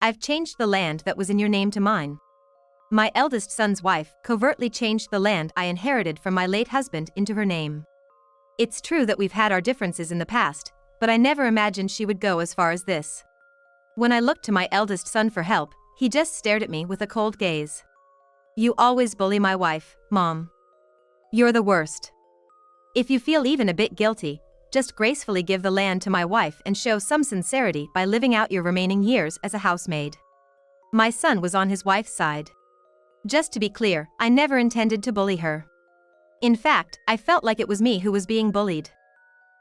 I've changed the land that was in your name to mine. My eldest son's wife covertly changed the land I inherited from my late husband into her name. It's true that we've had our differences in the past, but I never imagined she would go as far as this. When I looked to my eldest son for help, he just stared at me with a cold gaze. You always bully my wife, Mom. You're the worst. If you feel even a bit guilty, just gracefully give the land to my wife and show some sincerity by living out your remaining years as a housemaid. My son was on his wife's side. Just to be clear, I never intended to bully her. In fact, I felt like it was me who was being bullied.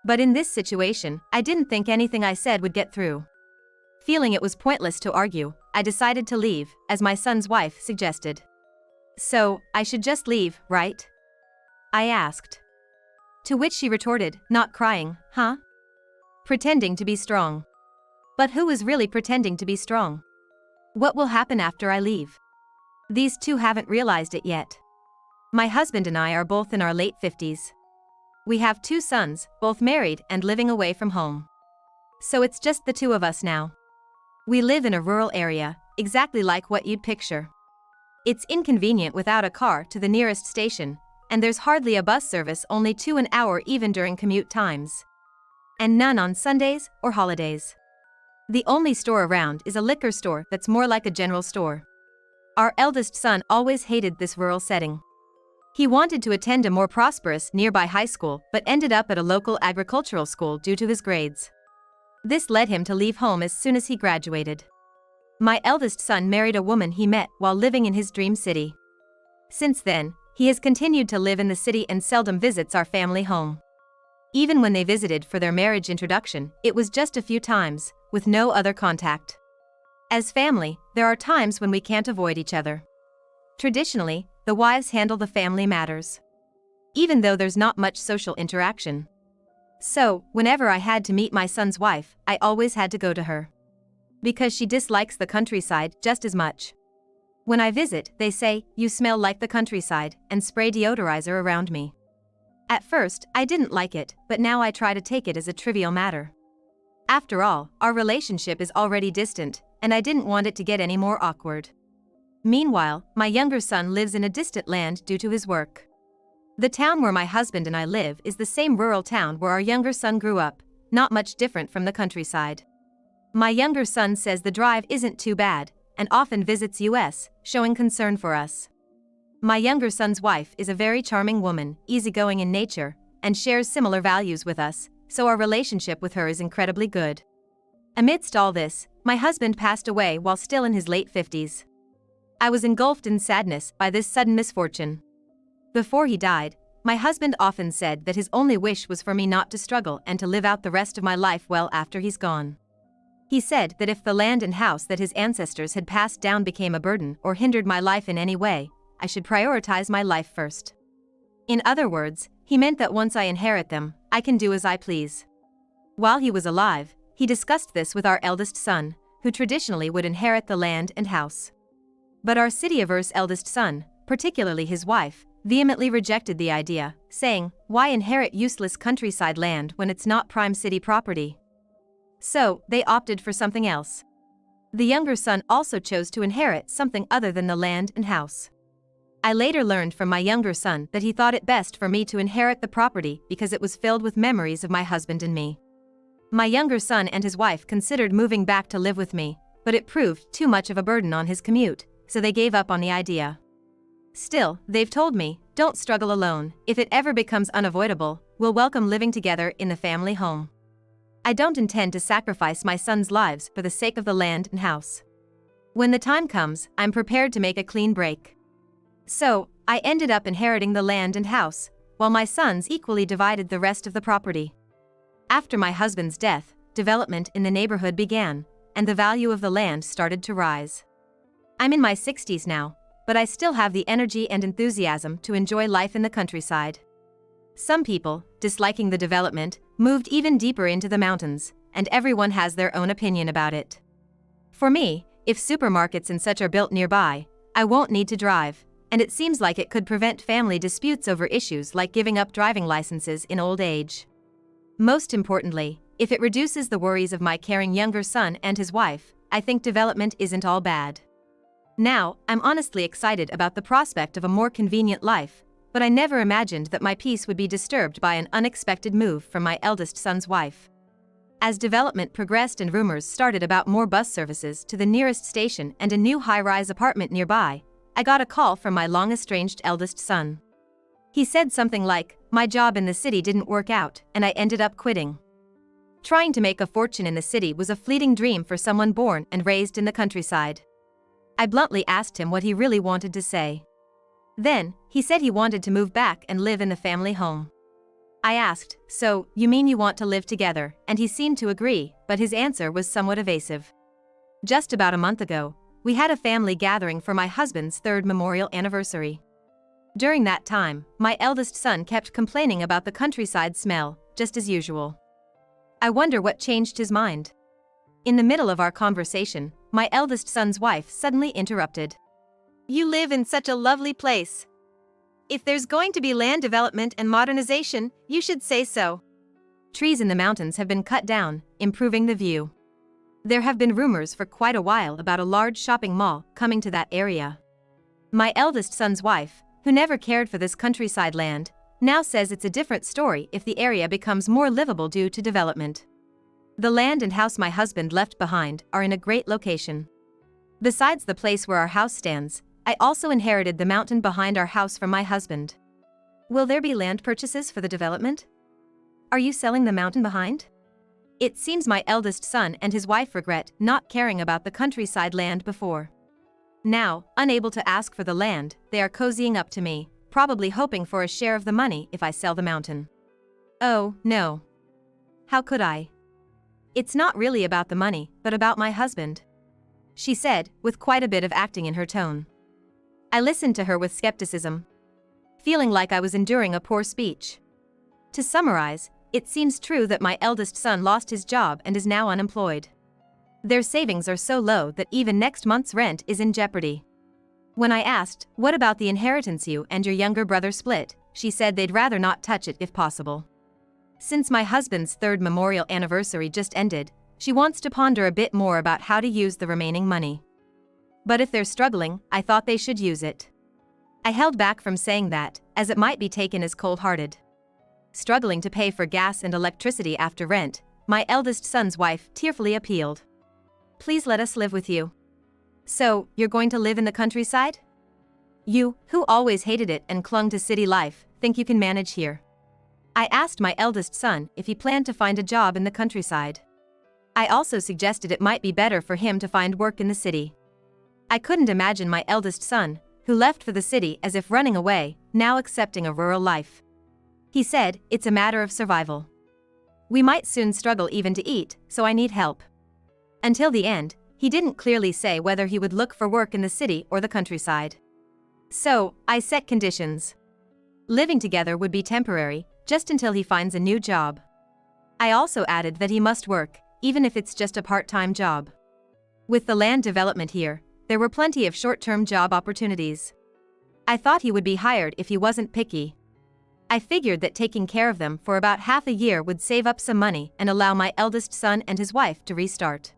But in this situation, I didn't think anything I said would get through. Feeling it was pointless to argue, I decided to leave, as my son's wife suggested. So, I should just leave, right? I asked. To which she retorted, not crying, huh? Pretending to be strong. But who is really pretending to be strong? What will happen after I leave? These two haven't realized it yet. My husband and I are both in our late 50s. We have 2 sons, both married and living away from home. So it's just the 2 of us now. We live in a rural area, exactly like what you'd picture. It's inconvenient without a car to the nearest station, and there's hardly a bus service, only 2 an hour even during commute times. And none on Sundays or holidays. The only store around is a liquor store that's more like a general store. Our eldest son always hated this rural setting. He wanted to attend a more prosperous nearby high school but ended up at a local agricultural school due to his grades. This led him to leave home as soon as he graduated. My eldest son married a woman he met while living in his dream city. Since then, he has continued to live in the city and seldom visits our family home. Even when they visited for their marriage introduction, it was just a few times, with no other contact. As family, there are times when we can't avoid each other. Traditionally, the wives handle the family matters, even though there's not much social interaction. So, whenever I had to meet my son's wife, I always had to go to her. Because she dislikes the countryside just as much. When I visit, they say, "You smell like the countryside," and spray deodorizer around me. At first, I didn't like it, but now I try to take it as a trivial matter. After all, our relationship is already distant, and I didn't want it to get any more awkward. Meanwhile, my younger son lives in a distant land due to his work. The town where my husband and I live is the same rural town where our younger son grew up, not much different from the countryside. My younger son says the drive isn't too bad, and often visits us, showing concern for us. My younger son's wife is a very charming woman, easygoing in nature, and shares similar values with us, so our relationship with her is incredibly good. Amidst all this, my husband passed away while still in his late 50s. I was engulfed in sadness by this sudden misfortune. Before he died, my husband often said that his only wish was for me not to struggle and to live out the rest of my life well after he's gone. He said that if the land and house that his ancestors had passed down became a burden or hindered my life in any way, I should prioritize my life first. In other words, he meant that once I inherit them, I can do as I please. While he was alive, he discussed this with our eldest son, who traditionally would inherit the land and house. But our city-averse eldest son, particularly his wife, vehemently rejected the idea, saying, "Why inherit useless countryside land when it's not prime city property?" So, they opted for something else. The younger son also chose to inherit something other than the land and house. I later learned from my younger son that he thought it best for me to inherit the property because it was filled with memories of my husband and me. My younger son and his wife considered moving back to live with me, but it proved too much of a burden on his commute, so they gave up on the idea. Still, they've told me, "Don't struggle alone. If it ever becomes unavoidable, we'll welcome living together in the family home." I don't intend to sacrifice my sons' lives for the sake of the land and house. When the time comes, I'm prepared to make a clean break. So, I ended up inheriting the land and house, while my sons equally divided the rest of the property. After my husband's death, development in the neighborhood began, and the value of the land started to rise. I'm in my 60s now, but I still have the energy and enthusiasm to enjoy life in the countryside. Some people, disliking the development, moved even deeper into the mountains, and everyone has their own opinion about it. For me, if supermarkets and such are built nearby, I won't need to drive, and it seems like it could prevent family disputes over issues like giving up driving licenses in old age. Most importantly, if it reduces the worries of my caring younger son and his wife, I think development isn't all bad. Now, I'm honestly excited about the prospect of a more convenient life, but I never imagined that my peace would be disturbed by an unexpected move from my eldest son's wife. As development progressed and rumors started about more bus services to the nearest station and a new high-rise apartment nearby, I got a call from my long-estranged eldest son. He said something like, "My job in the city didn't work out, and I ended up quitting." Trying to make a fortune in the city was a fleeting dream for someone born and raised in the countryside. I bluntly asked him what he really wanted to say. Then, he said he wanted to move back and live in the family home. I asked, "So, you mean you want to live together?" And he seemed to agree, but his answer was somewhat evasive. Just about a month ago, we had a family gathering for my husband's 3rd memorial anniversary. During that time, my eldest son kept complaining about the countryside smell, just as usual. I wonder what changed his mind. In the middle of our conversation, my eldest son's wife suddenly interrupted. "You live in such a lovely place. If there's going to be land development and modernization, you should say so." Trees in the mountains have been cut down, improving the view. There have been rumors for quite a while about a large shopping mall coming to that area. My eldest son's wife, who never cared for this countryside land, now says it's a different story if the area becomes more livable due to development. The land and house my husband left behind are in a great location. Besides the place where our house stands, I also inherited the mountain behind our house from my husband. Will there be land purchases for the development? Are you selling the mountain behind? It seems my eldest son and his wife regret not caring about the countryside land before. Now, unable to ask for the land, they are cozying up to me, probably hoping for a share of the money if I sell the mountain. Oh, no. How could I? It's not really about the money, but about my husband, she said, with quite a bit of acting in her tone. I listened to her with skepticism, feeling like I was enduring a poor speech. To summarize, it seems true that my eldest son lost his job and is now unemployed. Their savings are so low that even next month's rent is in jeopardy. When I asked, "What about the inheritance you and your younger brother split?" she said they'd rather not touch it if possible. Since my husband's 3rd memorial anniversary just ended, she wants to ponder a bit more about how to use the remaining money. But if they're struggling, I thought they should use it. I held back from saying that, as it might be taken as cold-hearted. Struggling to pay for gas and electricity after rent, my eldest son's wife tearfully appealed. "Please let us live with you." "So, you're going to live in the countryside? You, who always hated it and clung to city life, think you can manage here?" I asked my eldest son if he planned to find a job in the countryside. I also suggested it might be better for him to find work in the city. I couldn't imagine my eldest son, who left for the city as if running away, now accepting a rural life. He said, "It's a matter of survival. We might soon struggle even to eat, so I need help." Until the end, he didn't clearly say whether he would look for work in the city or the countryside. So, I set conditions. Living together would be temporary, just until he finds a new job. I also added that he must work, even if it's just a part-time job. With the land development here, there were plenty of short-term job opportunities. I thought he would be hired if he wasn't picky. I figured that taking care of them for about half a year would save up some money and allow my eldest son and his wife to restart.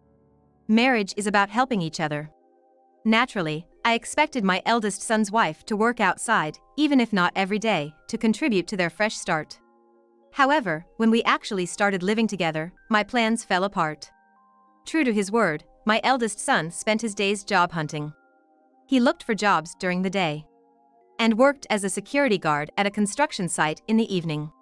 Marriage is about helping each other. Naturally, I expected my eldest son's wife to work outside, even if not every day, to contribute to their fresh start. However, when we actually started living together, my plans fell apart. True to his word, my eldest son spent his days job hunting. He looked for jobs during the day and worked as a security guard at a construction site in the evening.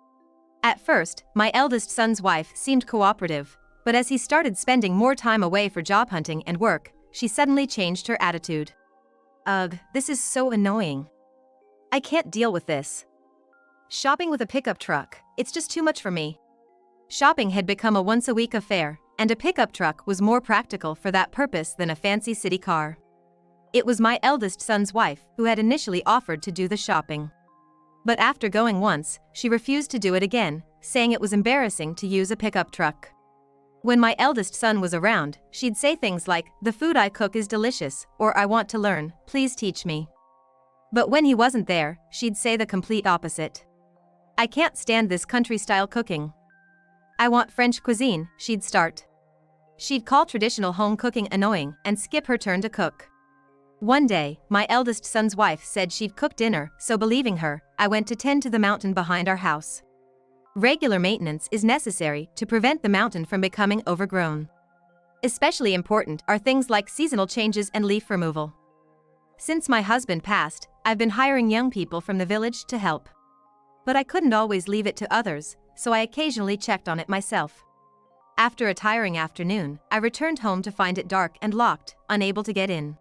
At first, my eldest son's wife seemed cooperative, but as he started spending more time away for job hunting and work, she suddenly changed her attitude. Ugh, this is so annoying. I can't deal with this. Shopping with a pickup truck, it's just too much for me. Shopping had become a once-a-week affair, and a pickup truck was more practical for that purpose than a fancy city car. It was my eldest son's wife who had initially offered to do the shopping. But after going once, she refused to do it again, saying it was embarrassing to use a pickup truck. When my eldest son was around, she'd say things like, "The food I cook is delicious," or "I want to learn, please teach me." But when he wasn't there, she'd say the complete opposite. "I can't stand this country-style cooking. I want French cuisine," she'd start. She'd call traditional home cooking annoying and skip her turn to cook. One day, my eldest son's wife said she'd cook dinner, so believing her, I went to tend to the mountain behind our house. Regular maintenance is necessary to prevent the mountain from becoming overgrown. Especially important are things like seasonal changes and leaf removal. Since my husband passed, I've been hiring young people from the village to help. But I couldn't always leave it to others, so I occasionally checked on it myself. After a tiring afternoon, I returned home to find it dark and locked, unable to get in.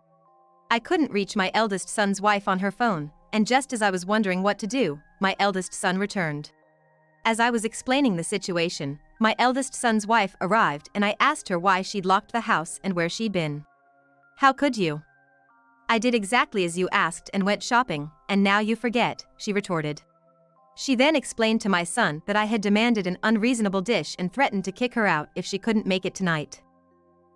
I couldn't reach my eldest son's wife on her phone, and just as I was wondering what to do, my eldest son returned. As I was explaining the situation, my eldest son's wife arrived and I asked her why she'd locked the house and where she'd been. "How could you? I did exactly as you asked and went shopping, and now you forget," she retorted. She then explained to my son that I had demanded an unreasonable dish and threatened to kick her out if she couldn't make it tonight.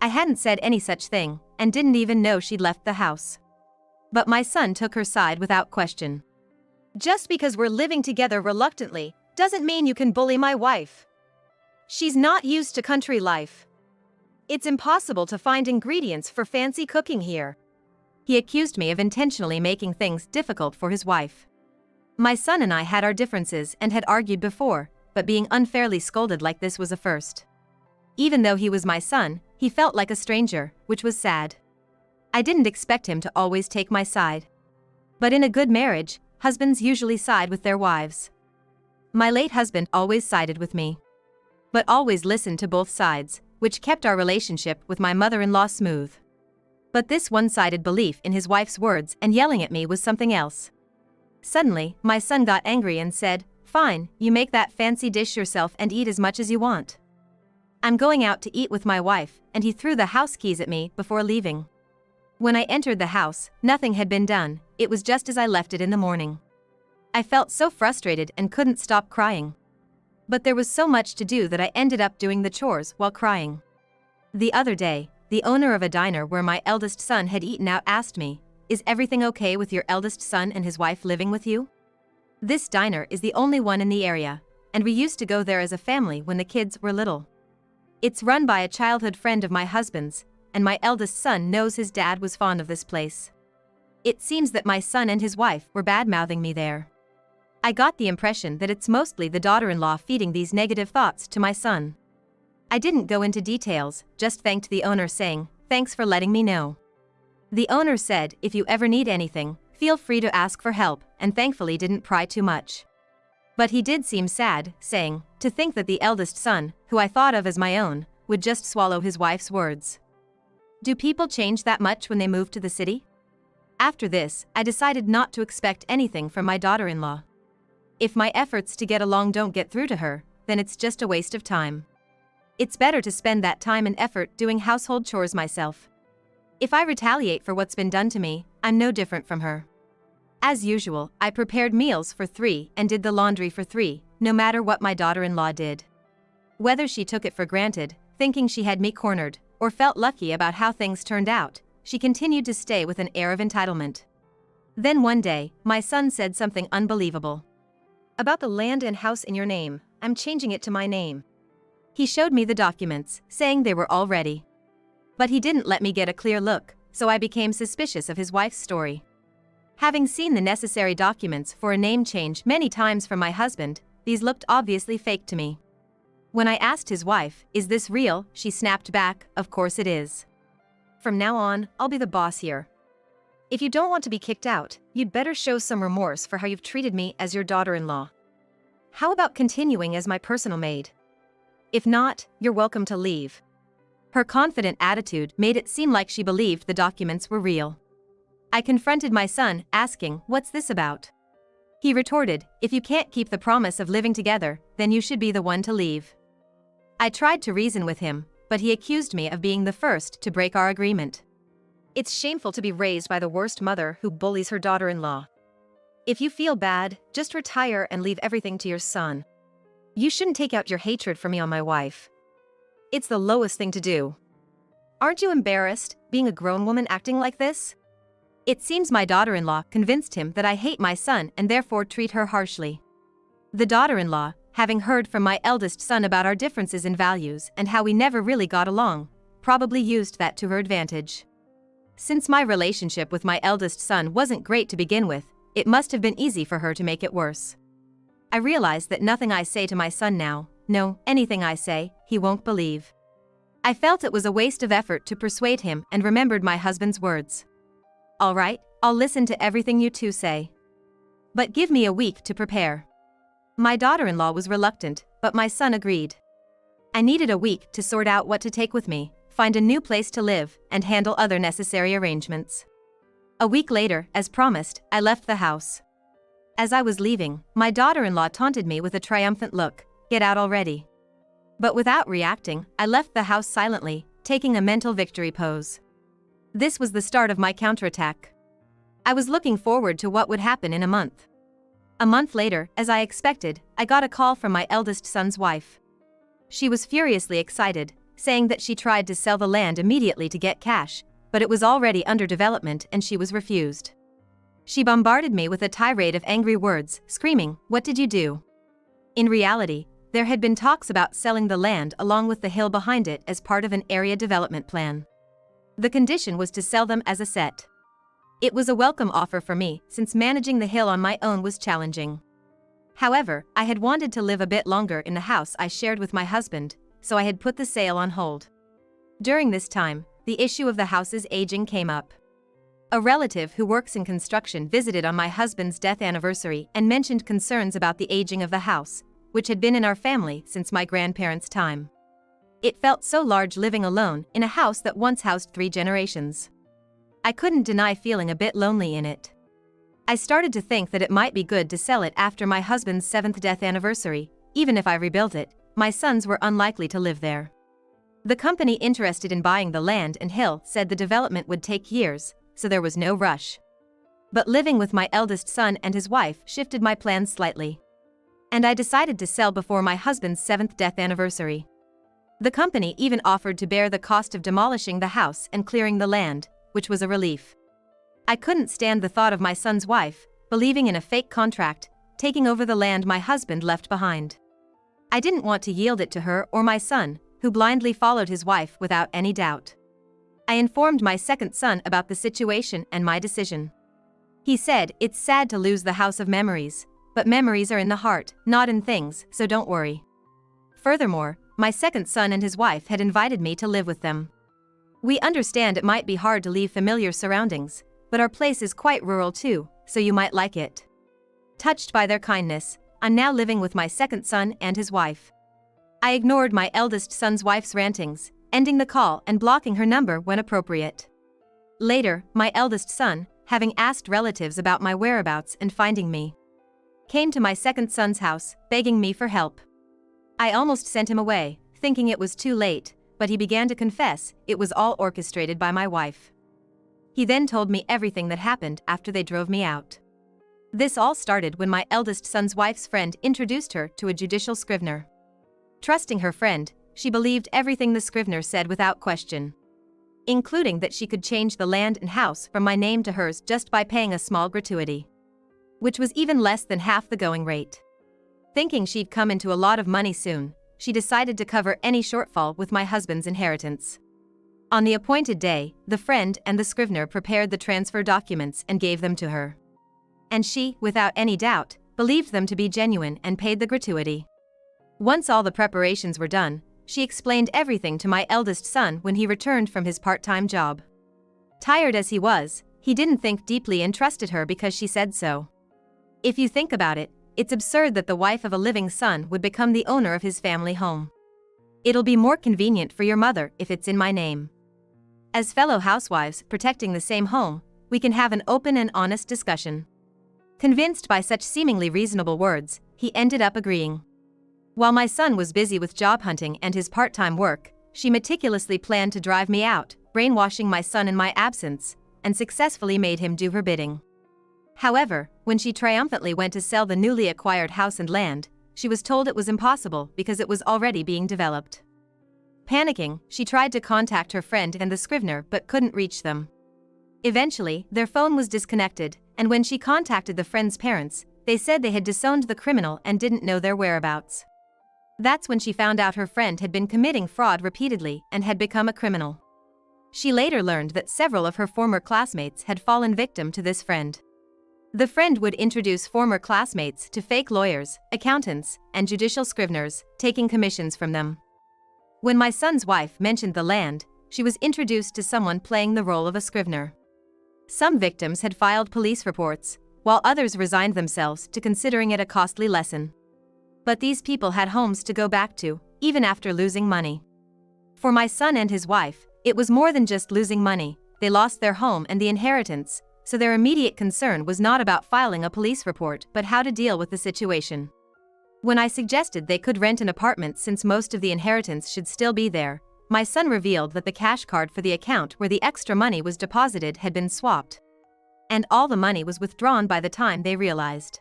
I hadn't said any such thing, and didn't even know she'd left the house. But my son took her side without question. "Just because we're living together reluctantly, doesn't mean you can bully my wife. She's not used to country life. It's impossible to find ingredients for fancy cooking here." He accused me of intentionally making things difficult for his wife. My son and I had our differences and had argued before, but being unfairly scolded like this was a first. Even though he was my son, he felt like a stranger, which was sad. I didn't expect him to always take my side. But in a good marriage, husbands usually side with their wives. My late husband always sided with me. But always listened to both sides, which kept our relationship with my mother-in-law smooth. But this one-sided belief in his wife's words and yelling at me was something else. Suddenly, my son got angry and said, "Fine, you make that fancy dish yourself and eat as much as you want. I'm going out to eat with my wife," and he threw the house keys at me before leaving. When I entered the house, nothing had been done, it was just as I left it in the morning. I felt so frustrated and couldn't stop crying. But there was so much to do that I ended up doing the chores while crying. The other day, the owner of a diner where my eldest son had eaten out asked me, "Is everything okay with your eldest son and his wife living with you?" This diner is the only one in the area, and we used to go there as a family when the kids were little. It's run by a childhood friend of my husband's, and my eldest son knows his dad was fond of this place. It seems that my son and his wife were bad-mouthing me there. I got the impression that it's mostly the daughter-in-law feeding these negative thoughts to my son. I didn't go into details, just thanked the owner saying, "Thanks for letting me know." The owner said, "If you ever need anything, feel free to ask for help," and thankfully didn't pry too much. But he did seem sad, saying, "To think that the eldest son, who I thought of as my own, would just swallow his wife's words." Do people change that much when they move to the city? After this, I decided not to expect anything from my daughter-in-law. If my efforts to get along don't get through to her, then it's just a waste of time. It's better to spend that time and effort doing household chores myself. If I retaliate for what's been done to me, I'm no different from her. As usual, I prepared meals for 3 and did the laundry for 3, no matter what my daughter-in-law did. Whether she took it for granted, thinking she had me cornered, or felt lucky about how things turned out, she continued to stay with an air of entitlement. Then one day, my son said something unbelievable. "About the land and house in your name, I'm changing it to my name." He showed me the documents, saying they were all ready. But he didn't let me get a clear look, so I became suspicious of his wife's story. Having seen the necessary documents for a name change many times from my husband, these looked obviously fake to me. When I asked his wife, "Is this real?" she snapped back, "Of course it is. From now on, I'll be the boss here. If you don't want to be kicked out, you'd better show some remorse for how you've treated me as your daughter-in-law. How about continuing as my personal maid? If not, you're welcome to leave." Her confident attitude made it seem like she believed the documents were real. I confronted my son, asking, "What's this about?" He retorted, "If you can't keep the promise of living together, then you should be the one to leave." I tried to reason with him, but he accused me of being the first to break our agreement. It's shameful to be raised by the worst mother who bullies her daughter-in-law. If you feel bad, just retire and leave everything to your son. You shouldn't take out your hatred for me on my wife. It's the lowest thing to do. Aren't you embarrassed, being a grown woman acting like this? It seems my daughter-in-law convinced him that I hate my son and therefore treat her harshly. The daughter-in-law, having heard from my eldest son about our differences in values and how we never really got along, probably used that to her advantage. Since my relationship with my eldest son wasn't great to begin with, it must have been easy for her to make it worse. I realize that nothing I say to my son now, no, anything I say, he won't believe. I felt it was a waste of effort to persuade him and remembered my husband's words. All right, I'll listen to everything you two say. But give me a week to prepare. My daughter-in-law was reluctant, but my son agreed. I needed a week to sort out what to take with me, find a new place to live, and handle other necessary arrangements. A week later, as promised, I left the house. As I was leaving, my daughter-in-law taunted me with a triumphant look, "Get out already." But without reacting, I left the house silently, taking a mental victory pose. This was the start of my counterattack. I was looking forward to what would happen in a month. A month later, as I expected, I got a call from my eldest son's wife. She was furiously excited, saying that she tried to sell the land immediately to get cash, but it was already under development and she was refused. She bombarded me with a tirade of angry words, screaming, "What did you do?" In reality, there had been talks about selling the land along with the hill behind it as part of an area development plan. The condition was to sell them as a set. It was a welcome offer for me, since managing the hill on my own was challenging. However, I had wanted to live a bit longer in the house I shared with my husband, so I had put the sale on hold. During this time, the issue of the house's aging came up. A relative who works in construction visited on my husband's death anniversary and mentioned concerns about the aging of the house, which had been in our family since my grandparents' time. It felt so large living alone in a house that once housed 3 generations. I couldn't deny feeling a bit lonely in it. I started to think that it might be good to sell it after my husband's 7th death anniversary. Even if I rebuilt it, my sons were unlikely to live there. The company interested in buying the land and hill said the development would take years, so there was no rush. But living with my eldest son and his wife shifted my plans slightly. And I decided to sell before my husband's 7th death anniversary. The company even offered to bear the cost of demolishing the house and clearing the land, which was a relief. I couldn't stand the thought of my son's wife, believing in a fake contract, taking over the land my husband left behind. I didn't want to yield it to her or my son, who blindly followed his wife without any doubt. I informed my second son about the situation and my decision. He said, "It's sad to lose the house of memories, but memories are in the heart, not in things, so don't worry." Furthermore, my second son and his wife had invited me to live with them. We understand it might be hard to leave familiar surroundings, but our place is quite rural too, so you might like it. Touched by their kindness, I'm now living with my second son and his wife. I ignored my eldest son's wife's rantings, ending the call and blocking her number when appropriate. Later, my eldest son, having asked relatives about my whereabouts and finding me, came to my second son's house, begging me for help. I almost sent him away, thinking it was too late, but he began to confess it was all orchestrated by my wife. He then told me everything that happened after they drove me out. This all started when my eldest son's wife's friend introduced her to a judicial scrivener. Trusting her friend, she believed everything the scrivener said without question, including that she could change the land and house from my name to hers just by paying a small gratuity, which was even less than half the going rate. Thinking she'd come into a lot of money soon, she decided to cover any shortfall with my husband's inheritance. On the appointed day, the friend and the scrivener prepared the transfer documents and gave them to her. And she, without any doubt, believed them to be genuine and paid the gratuity. Once all the preparations were done, she explained everything to my eldest son when he returned from his part-time job. Tired as he was, he didn't think deeply and trusted her because she said so. If you think about it, it's absurd that the wife of a living son would become the owner of his family home. It'll be more convenient for your mother if it's in my name. As fellow housewives protecting the same home, we can have an open and honest discussion. Convinced by such seemingly reasonable words, he ended up agreeing. While my son was busy with job hunting and his part-time work, she meticulously planned to drive me out, brainwashing my son in my absence, and successfully made him do her bidding. However, when she triumphantly went to sell the newly acquired house and land, she was told it was impossible because it was already being developed. Panicking, she tried to contact her friend and the scrivener but couldn't reach them. Eventually, their phone was disconnected, and when she contacted the friend's parents, they said they had disowned the criminal and didn't know their whereabouts. That's when she found out her friend had been committing fraud repeatedly and had become a criminal. She later learned that several of her former classmates had fallen victim to this friend. The friend would introduce former classmates to fake lawyers, accountants, and judicial scriveners, taking commissions from them. When my son's wife mentioned the land, she was introduced to someone playing the role of a scrivener. Some victims had filed police reports, while others resigned themselves to considering it a costly lesson. But these people had homes to go back to, even after losing money. For my son and his wife, it was more than just losing money. They lost their home and the inheritance, so their immediate concern was not about filing a police report but how to deal with the situation. When I suggested they could rent an apartment since most of the inheritance should still be there, my son revealed that the cash card for the account where the extra money was deposited had been swapped. And all the money was withdrawn by the time they realized.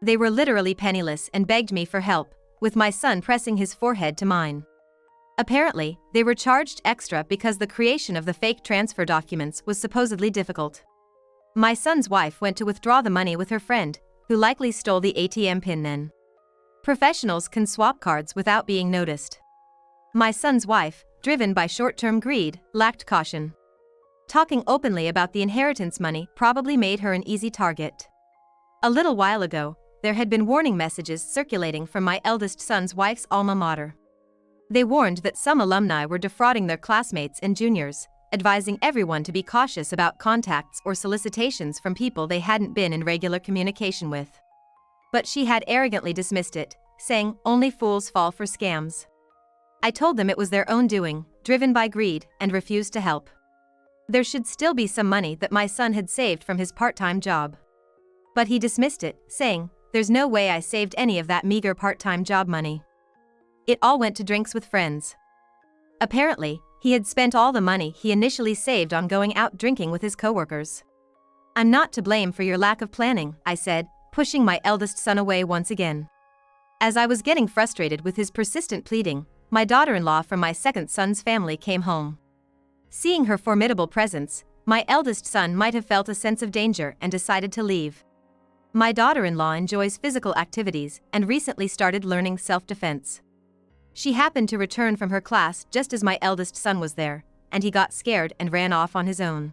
They were literally penniless and begged me for help, with my son pressing his forehead to mine. Apparently, they were charged extra because the creation of the fake transfer documents was supposedly difficult. My son's wife went to withdraw the money with her friend, who likely stole the ATM pin then. Professionals can swap cards without being noticed. My son's wife, driven by short-term greed, lacked caution. Talking openly about the inheritance money probably made her an easy target. A little while ago, there had been warning messages circulating from my eldest son's wife's alma mater. They warned that some alumni were defrauding their classmates and juniors, advising everyone to be cautious about contacts or solicitations from people they hadn't been in regular communication with. But she had arrogantly dismissed it, saying, "Only fools fall for scams." I told them it was their own doing, driven by greed, and refused to help. There should still be some money that my son had saved from his part-time job. But he dismissed it, saying, "There's no way I saved any of that meager part-time job money. It all went to drinks with friends." Apparently, he had spent all the money he initially saved on going out drinking with his coworkers. "I'm not to blame for your lack of planning," I said, pushing my eldest son away once again. As I was getting frustrated with his persistent pleading, my daughter-in-law from my second son's family came home. Seeing her formidable presence, my eldest son might have felt a sense of danger and decided to leave. My daughter-in-law enjoys physical activities and recently started learning self-defense. She happened to return from her class just as my eldest son was there, and he got scared and ran off on his own.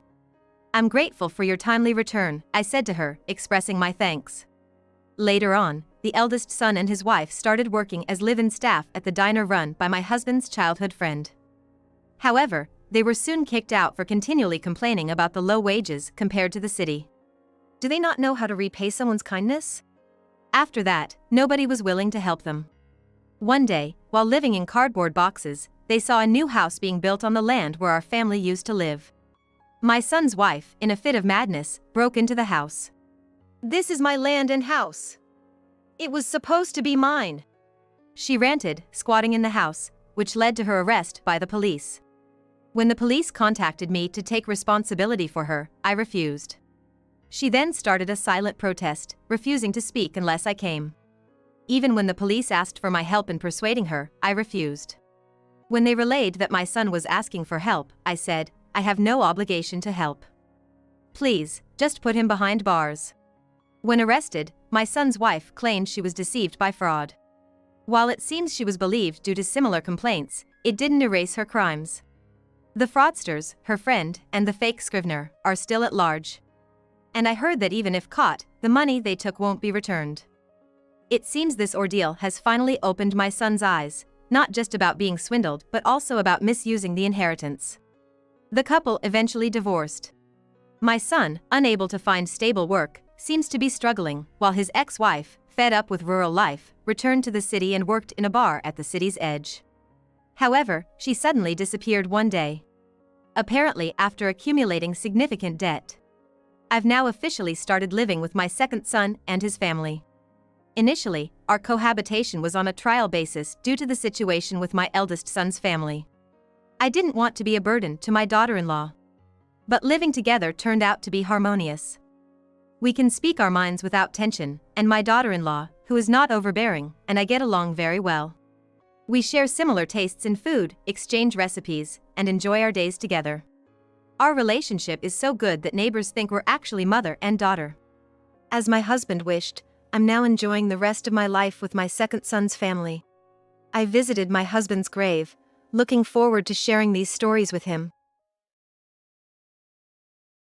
"I'm grateful for your timely return," I said to her, expressing my thanks. Later on, the eldest son and his wife started working as live-in staff at the diner run by my husband's childhood friend. However, they were soon kicked out for continually complaining about the low wages compared to the city. Do they not know how to repay someone's kindness? After that, nobody was willing to help them. One day, while living in cardboard boxes, they saw a new house being built on the land where our family used to live. My son's wife, in a fit of madness, broke into the house. "This is my land and house. It was supposed to be mine," she ranted, squatting in the house, which led to her arrest by the police. When the police contacted me to take responsibility for her, I refused. She then started a silent protest, refusing to speak unless I came. Even when the police asked for my help in persuading her, I refused. When they relayed that my son was asking for help, I said, "I have no obligation to help. Please, just put him behind bars." When arrested, my son's wife claimed she was deceived by fraud. While it seems she was believed due to similar complaints, it didn't erase her crimes. The fraudsters, her friend, and the fake scrivener, are still at large. And I heard that even if caught, the money they took won't be returned. It seems this ordeal has finally opened my son's eyes, not just about being swindled but also about misusing the inheritance. The couple eventually divorced. My son, unable to find stable work, seems to be struggling, while his ex-wife, fed up with rural life, returned to the city and worked in a bar at the city's edge. However, she suddenly disappeared one day. Apparently after accumulating significant debt. I've now officially started living with my second son and his family. Initially, our cohabitation was on a trial basis due to the situation with my eldest son's family. I didn't want to be a burden to my daughter-in-law. But living together turned out to be harmonious. We can speak our minds without tension, and my daughter-in-law, who is not overbearing, and I get along very well. We share similar tastes in food, exchange recipes, and enjoy our days together. Our relationship is so good that neighbors think we're actually mother and daughter. As my husband wished, I'm now enjoying the rest of my life with my second son's family. I visited my husband's grave, looking forward to sharing these stories with him.